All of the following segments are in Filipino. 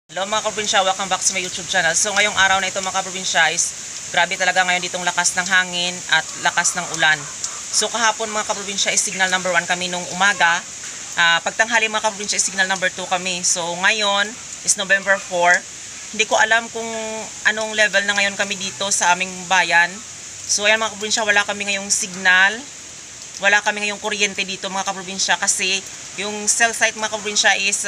Hello mga kaprobinsya, welcome back sa my YouTube channel. So ngayong araw na ito mga kaprobinsya is grabe talaga ngayon ditong lakas ng hangin at lakas ng ulan. So kahapon mga kaprobinsya is signal number 1 kami nung umaga. Pagtanghali mga kaprobinsya is signal number 2 kami. So ngayon is November 4. Hindi ko alam kung anong level na ngayon kami dito sa aming bayan. So ayan mga kaprobinsya, wala kami ngayong signal. Wala kami ngayong kuryente dito mga kaprobinsya kasi yung cell site mga kaprobinsya is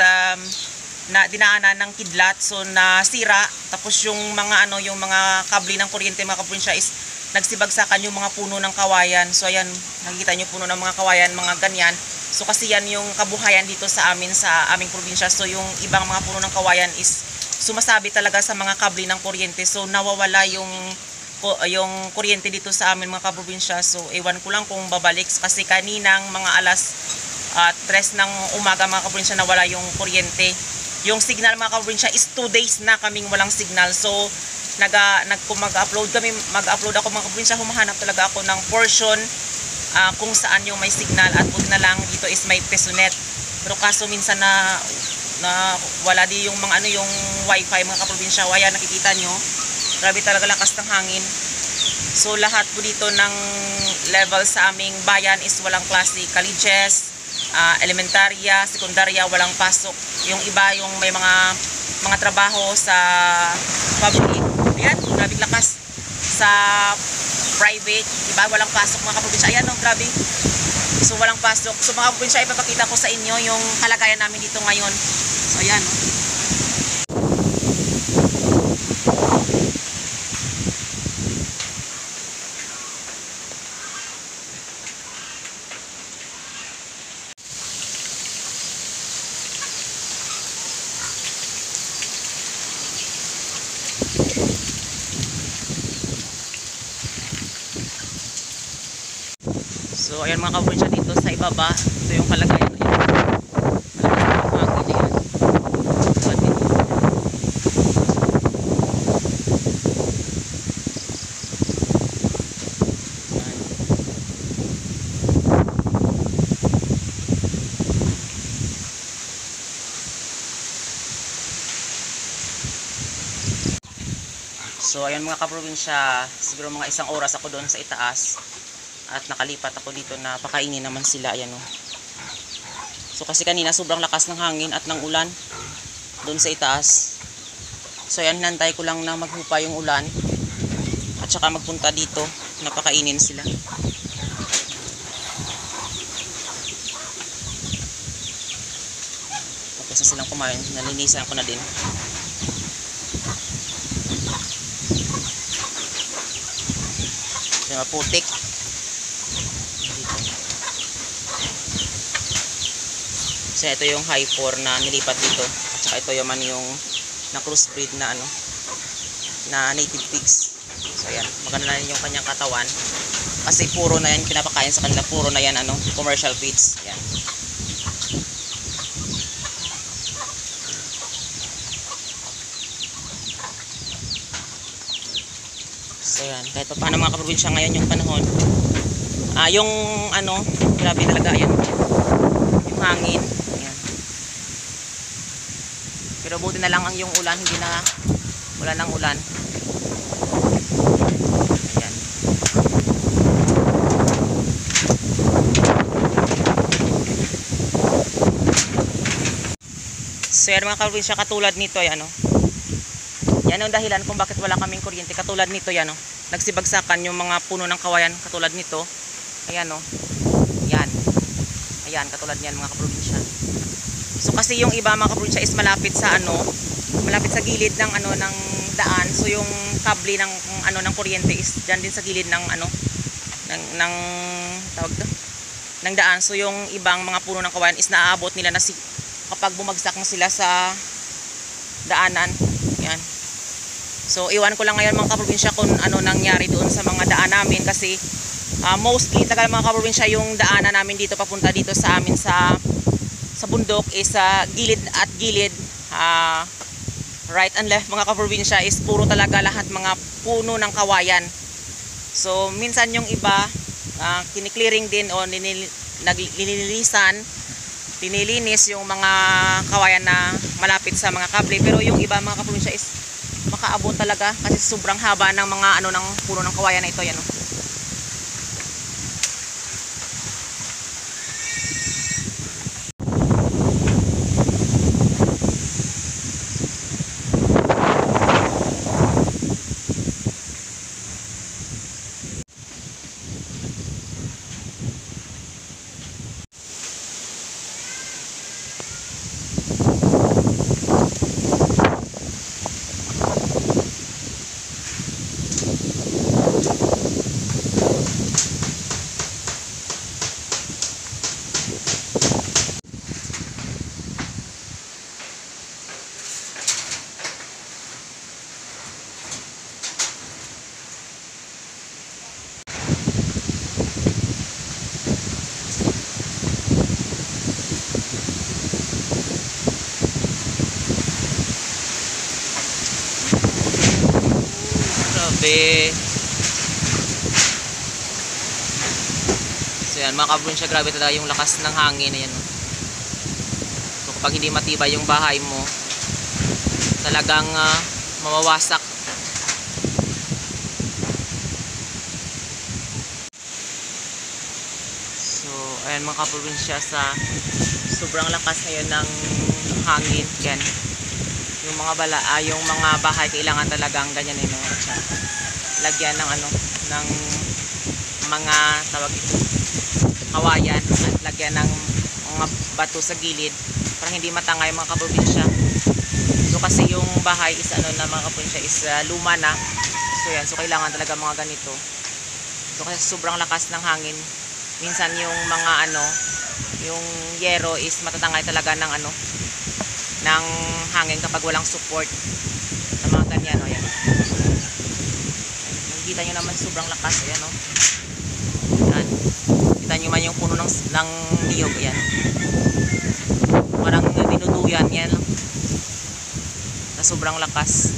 na dinaanan ng kidlat, so nasira. Tapos yung mga yung mga kable ng kuryente mga kaprobinsya is nagsibagsakan yung mga puno ng kawayan. So ayan, nakikita nyo puno ng mga kawayan, mga ganyan. So kasi yan yung kabuhayan dito sa amin, sa aming probinsya. So yung ibang mga puno ng kawayan is sumasabi talaga sa mga kable ng kuryente. So nawawala yung kuryente dito sa amin mga kaprobinsya. So ewan ko lang kung babalik kasi kaninang mga alas 3 ng umaga mga kaprobinsya nawala yung kuryente. Yung signal mga kaprobinsya is 2 days na kaming walang signal. So mag-upload ako mga kaprobinsya, humahanap talaga ako ng portion kung saan yung may signal at huwag na lang dito is may pesonet. Pero kaso minsan na wala di yung mga yung wifi mga kaprobinsya. Waya nakikita nyo, grabe talaga lakas ng hangin. So lahat po dito ng level sa aming bayan is walang klase, colleges, elementarya, sekundarya, walang pasok. Yung iba yung may mga trabaho sa public, ayan, grabe lakas. Sa private, iba walang pasok mga kaprobinsya. Ayan grabe. So walang pasok. So mga kaprobinsya, ipapakita ko sa inyo yung kalagayan namin dito ngayon. So ayan So ayan mga kaprobinsya, dito sa ibaba, ito yung kalagayan. So ayan mga kaprobinsya, siguro mga 1 oras ako doon sa itaas at nakalipat ako dito na pakainin naman sila. Ayan So kasi kanina sobrang lakas ng hangin at ng ulan doon sa itaas. So ayan, hinantay ko lang na maghupa yung ulan at saka magpunta dito na pakainin sila. Tapos na silang kumain, nalinisan ko na din. So maputik. So ito yung high 4 na nilipat dito. At saka ito yung na crossbreed na na native pigs. So ayan, maganda na yung kanyang katawan. Kasi puro na yan pinapakain sa kanila, puro na yan commercial feeds. Ayan. So ayan, kahit pa paano mga kaprobinsya ngayon yung panahon. Yung grabe talaga yan. Yung hangin. Pero buti na lang ang yung ulan, hindi na wala nang ulan. Ayan. So yan mga kaprobinsya, katulad nito yan yan ang dahilan kung bakit wala kaming kuryente. Katulad nito yan nagsibagsakan yung mga puno ng kawayan, katulad nito. Ayan yan. Ayan, katulad niyan mga kaprobinsya. So kasi yung iba mga kaprobinsya is malapit sa malapit sa gilid ng ng daan. So yung kable ng ng kuryente is diyan din sa gilid ng ng tawag to, ng daan. So yung ibang mga puno ng kawayan is naaabot nila na kapag bumagsak na sila sa daanan. Yan. So iwan ko lang ngayon mga kaprobinsya kung nangyari doon sa mga daan namin kasi mostly talaga mga kaprobinsya yung daanan namin dito papunta dito sa amin sa bundok is gilid at gilid, right and left mga kaprobinsya is puro talaga lahat mga puno ng kawayan. So minsan yung iba kiniklearing din o nililisan linilinis yung mga kawayan na malapit sa mga kable. Pero yung iba mga kaprobinsya is makaabot talaga kasi sobrang haba ng mga ano ng puno ng kawayan na ito. Yan, oh. So yan mga kaprobinsya, grabe talaga yung lakas ng hangin. Ayan, oh. So kapag hindi matibay yung bahay mo, talagang mawawasak. So ayan mga kaprobinsya, sa sobrang lakas ngayon ng hangin, yan yung mga yung mga bahay kailangan talagang ganyan, no? Lagyan ng ano, ng mga tawag ito, kawayan, at lagyan ng mga bato sa gilid para hindi matangay mga kaprobinsya. So kasi yung bahay is ano na mga kaprobinsya is luma na. So yan, so kailangan talaga mga ganito. So kasi sobrang lakas ng hangin, minsan yung mga ano, yung yero is matatangay talaga ng ano, ng hangin kapag walang support sa mga ganyan, o yan. Kita nyo naman sobrang lakas, ayan, o. Yan. Kita nyo man yung puno ng niyog, ayan. Parang dinuduyan, yan. Sa sobrang lakas.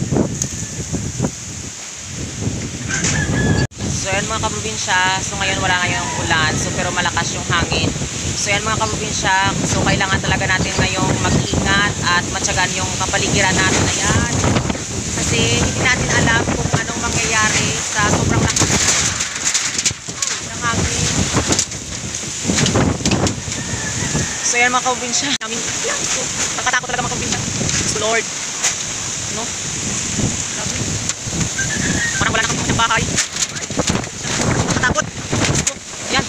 So yan mga kaprobinsya, so ngayon wala ngayong ulan, so pero malakas yung hangin. So yan mga kaprobinsya, so kailangan talaga natin ngayong mag-ingat at matyagan yung kapaligiran natin. Ayan. Kasi hindi natin alam kung anong mangyayari sa sobrang lakas ng hangin. So yan mga kaprobinsya, nakatakot talaga mga kaprobinsya. Lord, no? Parang wala na kami ng bahay. Nakatakot. Yan.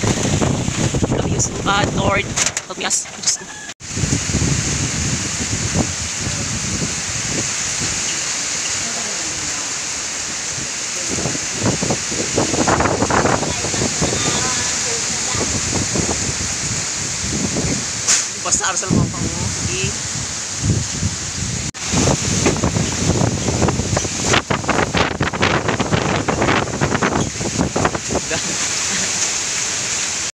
Love you so God, Lord. Help me us. Diyos ko. Pasar sa mga pang sige.